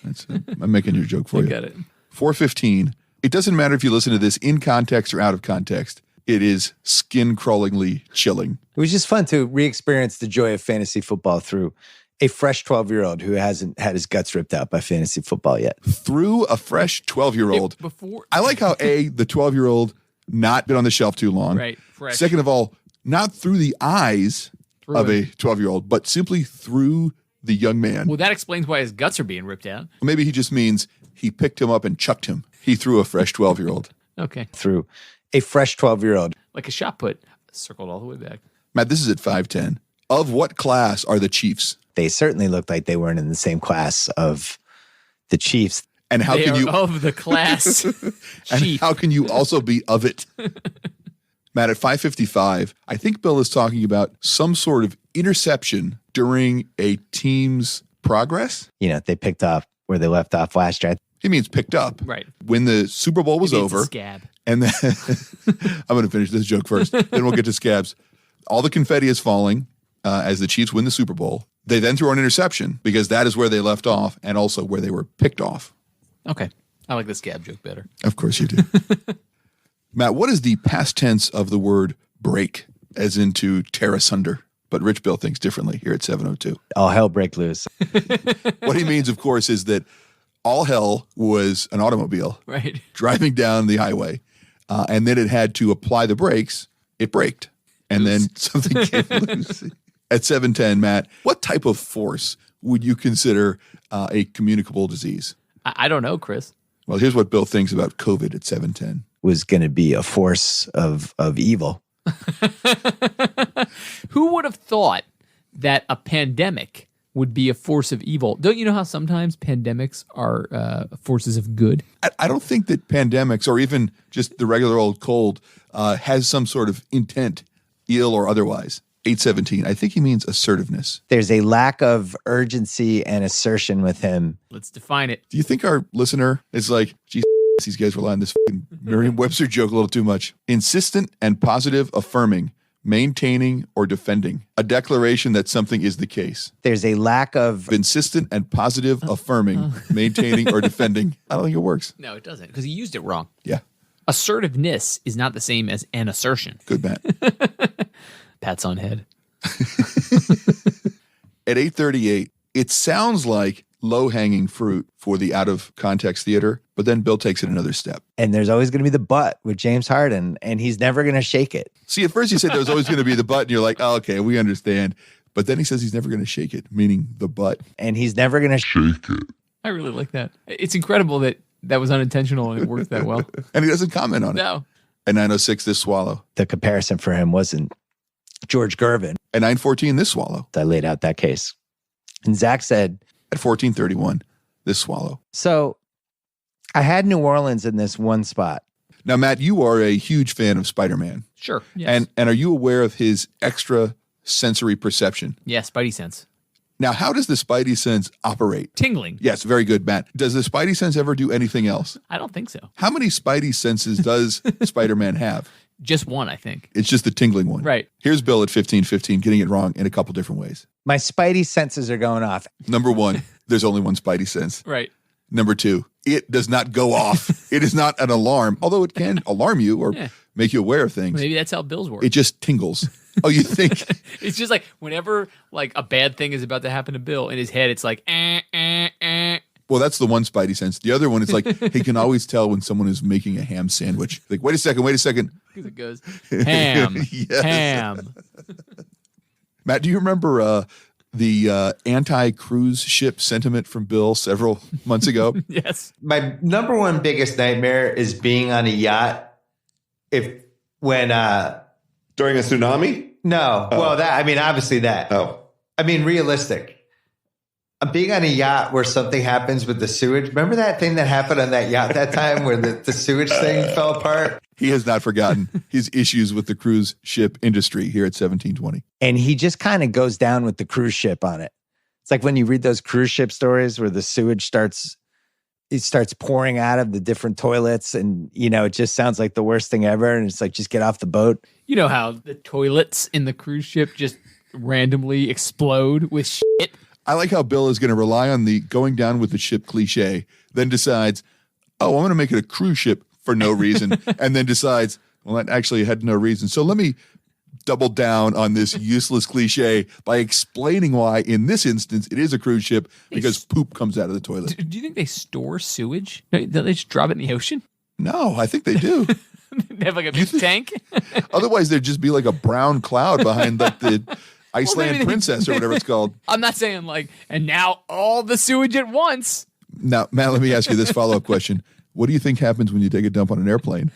I'm making your joke for you. Got it. 415. It doesn't matter if you listen to this in context or out of context. It is skin-crawlingly chilling. It was just fun to re-experience the joy of fantasy football through a fresh 12-year-old who hasn't had his guts ripped out by fantasy football yet. Through a fresh 12-year-old. I like how, A, the 12-year-old not been on the shelf too long. Right. Fresh. Second of all, not through the eyes of a 12-year-old, but simply through the young man. Well, that explains why his guts are being ripped out. Maybe he just means he picked him up and chucked him. He threw a fresh 12-year-old. Okay. Through a fresh 12-year-old. Like a shot put, circled all the way back. Matt, this is at 510. Of what class are the Chiefs? They certainly looked like they weren't in the same class of the Chiefs. And how they can are you of the class? And how can you also be of it? Matt, at 5:55, I think Bill is talking about some sort of interception during a team's progress. You know, they picked up where they left off last year. He means picked up. Right. When the Super Bowl was over. Scab. And then I'm going to finish this joke first. Then we'll get to scabs. All the confetti is falling as the Chiefs win the Super Bowl. They then throw an interception because that is where they left off and also where they were picked off. Okay. I like the scab joke better. Of course you do. Matt, what is the past tense of the word break, as in to tear asunder? But Rich Bill thinks differently here at 702. All hell break loose. What he means, of course, is that all hell was an automobile right, driving down the highway, and then it had to apply the brakes. It braked, and then something came loose. At 710, Matt, what type of force would you consider a communicable disease? I don't know, Chris. Well, here's what Bill thinks about COVID at 710. Was going to be a force of evil. Who would have thought that a pandemic would be a force of evil? Don't you know how sometimes pandemics are forces of good? I don't think that pandemics or even just the regular old cold has some sort of intent, ill or otherwise. 817, I think he means assertiveness. There's a lack of urgency and assertion with him. Let's define it. Do you think our listener is like, geez, these guys rely on this fucking Merriam-Webster joke a little too much? Insistent and positive affirming, maintaining or defending. A declaration that something is the case. There's a lack of insistent and positive affirming, maintaining or defending. I don't think it works. No, it doesn't, because he used it wrong. Yeah. Assertiveness is not the same as an assertion. Good, Matt. Pats on head. At 8:38, it sounds like low-hanging fruit for the out-of-context theater, but then Bill takes it another step. And there's always going to be the but with James Harden, and he's never going to shake it. See, at first you said there was always going to be the but, and you're like, oh, okay, we understand. But then he says he's never going to shake it, meaning the but. And he's never going to shake it. I really like that. It's incredible that that was unintentional and it worked that well. And he doesn't comment on it. No. At 9:06, this swallow. The comparison for him wasn't George Gervin. At 9:14, this swallow. I laid out that case. And Zach said, at 14:31, this swallow. So I had New Orleans in this one spot. Now, Matt, you are a huge fan of Spider-Man. Sure. Yes. And are you aware of his extra sensory perception? Yeah, Spidey sense. Now, how does the Spidey sense operate? Tingling. Yes, very good, Matt. Does the Spidey sense ever do anything else? I don't think so. How many Spidey senses does Spider-Man have? Just one, I think. It's just the tingling one. Right. Here's Bill at 15:15 getting it wrong in a couple different ways. My Spidey senses are going off. Number one, there's only one Spidey sense. Right. Number two, it does not go off. It is not an alarm, although it can alarm you or make you aware of things. Maybe that's how Bill's work. It just tingles. Oh, you think? It's just like whenever like a bad thing is about to happen to Bill, in his head it's like, Well, that's the one Spidey sense. The other one is like, he can always tell when someone is making a ham sandwich. Like, wait a second. Because it goes, ham, Yes. ham. Matt, do you remember the anti-cruise ship sentiment from Bill several months ago? Yes. My number one biggest nightmare is being on a yacht. During a tsunami? No. Oh. Well, obviously that. Oh. I mean, realistic. being on a yacht where something happens with the sewage. Remember that thing that happened on that yacht that time where the sewage thing fell apart? He has not forgotten his issues with the cruise ship industry here at 1720. And he just kind of goes down with the cruise ship on it. It's like when you read those cruise ship stories where the sewage starts pouring out of the different toilets, and it just sounds like the worst thing ever. And it's like, just get off the boat. You know how the toilets in the cruise ship just randomly explode with shit? I like how Bill is going to rely on the going down with the ship cliche, then decides, oh, I'm going to make it a cruise ship for no reason, and then decides, well, that actually had no reason. So let me double down on this useless cliche by explaining why, in this instance, it is a cruise ship because poop comes out of the toilet. Do you think they store sewage? Don't they just drop it in the ocean? No, I think they do. They have like a big tank? Otherwise, there'd just be like a brown cloud behind like the Iceland Princess or whatever it's called. I'm not saying and now all the sewage at once. Now, Matt, let me ask you this follow-up question. What do you think happens when you take a dump on an airplane?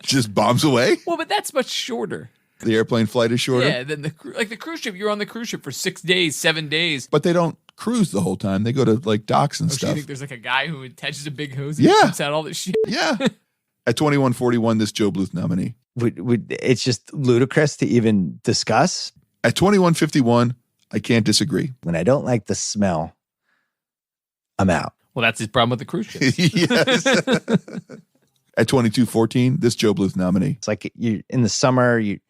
Just bombs away? Well, but that's much shorter. The airplane flight is shorter? Yeah, than the cruise ship. You're on the cruise ship for 6 days, 7 days. But they don't cruise the whole time. They go to like docks and So stuff. you think there's like a guy who attaches a big hose and pumps out all this shit? Yeah. At 2141, this Joe Bluth nominee. It's just ludicrous to even discuss. At 2151, I can't disagree. When I don't like the smell, I'm out. Well, that's his problem with the cruise ship. Yes. At 2214, this Joe Bluth nominee. It's like you in the summer, you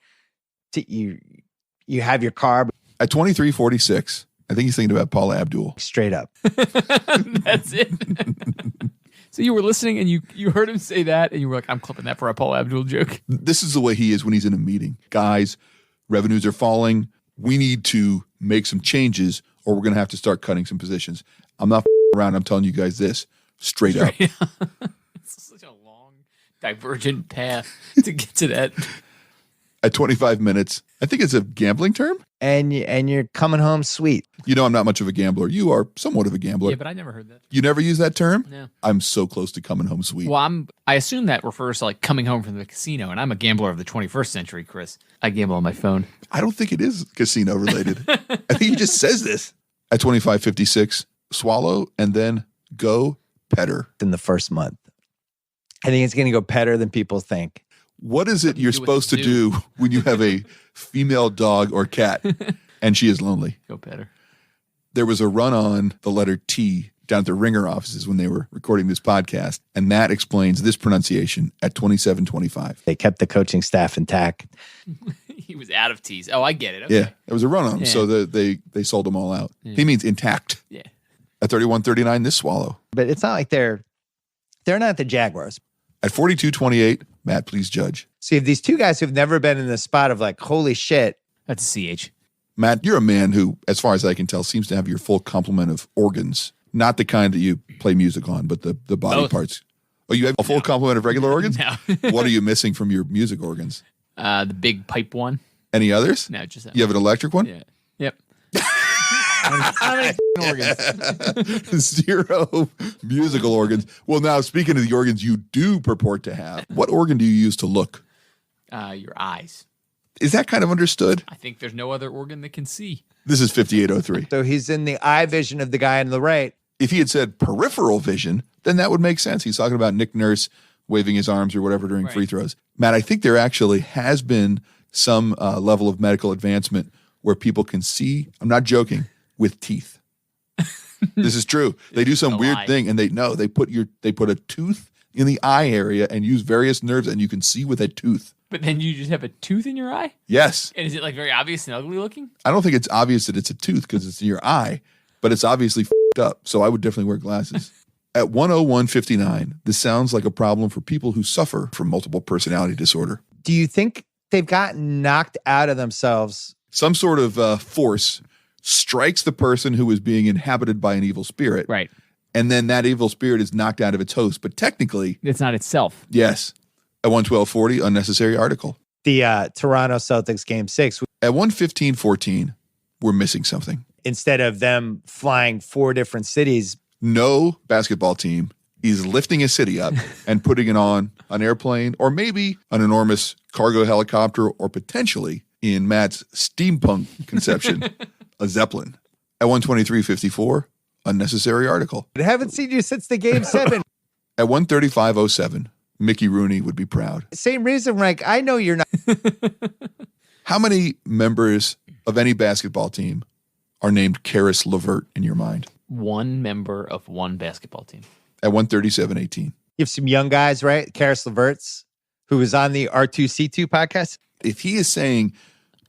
have your car. At 2346, I think he's thinking about Paula Abdul. Straight up. That's it. So you were listening and you heard him say that and you were like, I'm clipping that for a Paula Abdul joke. This is the way he is when he's in a meeting. Guys, revenues are falling. We need to make some changes or we're going to have to start cutting some positions. I'm not around. I'm telling you guys this straight up. It's such a long, divergent path to get to that. At 25 minutes, I think it's a gambling term. And you're coming home sweet. You know I'm not much of a gambler. You are somewhat of a gambler. Yeah, but I never heard that. You never use that term? No. I'm so close to coming home sweet. Well, I assume that refers to like coming home from the casino, and I'm a gambler of the 21st century, Chris. I gamble on my phone. I don't think it is casino related. I think he just says this. At 25:56, swallow and then go petter. In the first month. I think it's going to go better than people think. What is it you're supposed to do when you have a female dog or cat and she is lonely? Go better. There was a run on the letter T down at the Ringer offices when they were recording this podcast, and that explains this pronunciation at 27:25. They kept the coaching staff intact. He was out of T's. Oh, I get it. Okay. Yeah, there was a run on him, so they sold them all out. Yeah. He means intact. Yeah. At 31:39, this swallow. But it's not like they're not the Jaguars. At 42:28, Matt, please judge. See, if these two guys who've never been in the spot of like, holy shit. That's a CH. Matt, you're a man who, as far as I can tell, seems to have your full complement of organs. Not the kind that you play music on, but the body parts. Oh, you have a full complement of regular organs? No. What are you missing from your music organs? The big pipe one. Any others? No, just that. You have an electric one? Yeah. Yep. How many organs? 0 musical organs. Well, now, speaking of the organs you do purport to have, what organ do you use to look? Your eyes. Is that kind of understood? I think there's no other organ that can see. This is 5803. So he's in the eye vision of the guy on the right. If he had said peripheral vision, then that would make sense. He's talking about Nick Nurse waving his arms or whatever during free throws. Matt, I think there actually has been some level of medical advancement where people can see, I'm not joking, with teeth. This is true. They do some weird thing and they put a tooth in the eye area and use various nerves and you can see with a tooth. But then you just have a tooth in your eye? Yes. And is it like very obvious and ugly looking? I don't think it's obvious that it's a tooth because it's in your eye, but it's obviously f***ed up. So I would definitely wear glasses. At 101:59, this sounds like a problem for people who suffer from multiple personality disorder. Do you think they've gotten knocked out of themselves? Some sort of force strikes the person who is being inhabited by an evil spirit. Right. And then that evil spirit is knocked out of its host. But technically, it's not itself. Yes. At 112:40, unnecessary article. The Toronto Celtics game 6. At 115:14, we're missing something. Instead of them flying 4 different cities. No basketball team is lifting a city up and putting it on an airplane or maybe an enormous cargo helicopter or potentially, in Matt's steampunk conception, a Zeppelin. At 123.54, unnecessary article. I haven't seen you since the game 7. At 135.07, Mickey Rooney would be proud. Same reason, Rank. I know you're not. How many members of any basketball team are named Karis LeVert in your mind? One member of one basketball team. At 137.18. You have some young guys, right? Karis LeVert's, who was on the R2C2 podcast. If he is saying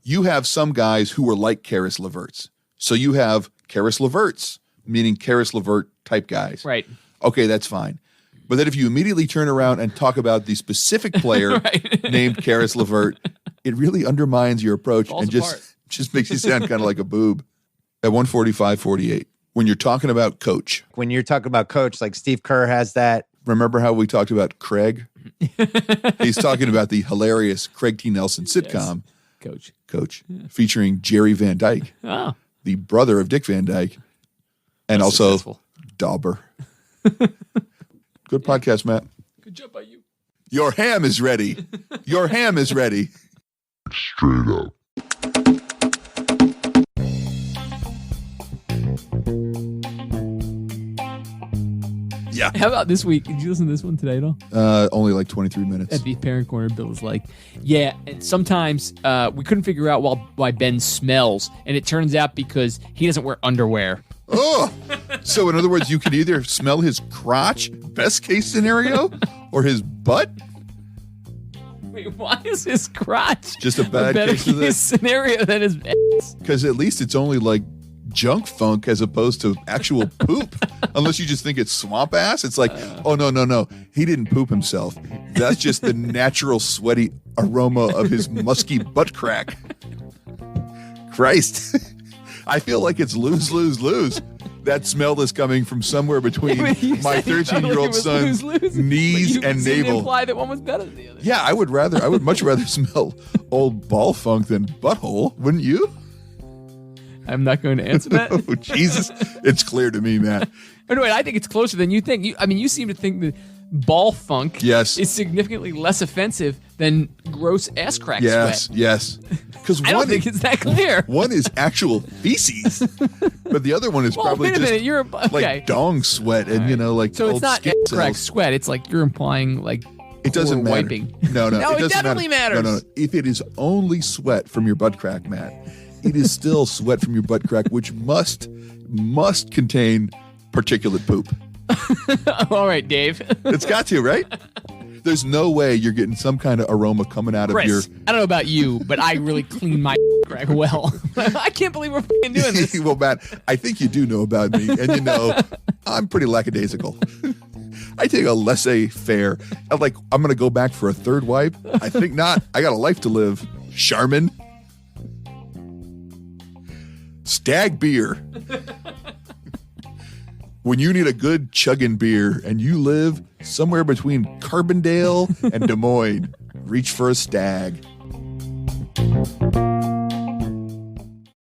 you have some guys who are like Karis LeVert's, so you have Karis LeVert's, meaning Karis LeVert type guys. Right. Okay, that's fine. But then if you immediately turn around and talk about the specific player named Karis LeVert, it really undermines your approach and just makes you sound kind of like a boob. At 145.48, when you're talking about coach. When you're talking about coach, like Steve Kerr has that. Remember how we talked about Craig? He's talking about the hilarious Craig T. Nelson sitcom. Yes. Coach. Yeah. Featuring Jerry Van Dyke, the brother of Dick Van Dyke, and also Dauber. Good podcast, Matt. Good job by you. Your ham is ready. Your ham is ready. Straight up. Yeah. How about this week? Did you listen to this one today at all? Only like 23 minutes. At the Parent Corner, Bill was like, yeah, and sometimes we couldn't figure out why Ben smells, and it turns out because he doesn't wear underwear. Oh, so in other words, you could either smell his crotch, best case scenario, or his butt? Wait, why is his crotch just a bad better case scenario than his ass? Because at least it's only like junk funk as opposed to actual poop. Unless you just think it's swamp ass. It's like, oh, no. He didn't poop himself. That's just the natural sweaty aroma of his musky butt crack. Christ. I feel like it's lose. That smell is coming from somewhere between my 13-year-old son's knees and navel. Imply that one was better than the other. Yeah, I would much rather smell old ball funk than butthole, wouldn't you? I'm not going to answer that. Oh, Jesus. It's clear to me, Matt. But wait, I think it's closer than you think. You seem to think that ball funk is significantly less offensive than gross ass crack sweat. Yes. Because I don't think it's that clear. One is actual feces, but the other one is probably wait a minute, just like dong sweat and, like so old it's not skin ass crack cells. sweat. It's like you're implying like it doesn't matter. Wiping. No, it definitely matters. No. If it is only sweat from your butt crack, Matt, it is still sweat from your butt crack, which must contain particulate poop. All right, Dave. It's got to, right? There's no way you're getting some kind of aroma coming out of your... I don't know about you, but I really clean my crack well. I can't believe we're fucking doing this. Well, Matt, I think you do know about me, and I'm pretty lackadaisical. I take a laissez-faire. I'm going to go back for a third wipe. I think not. I got a life to live. Charmin. Stag beer. When you need a good chugging beer and you live somewhere between Carbondale and Des Moines, reach for a Stag.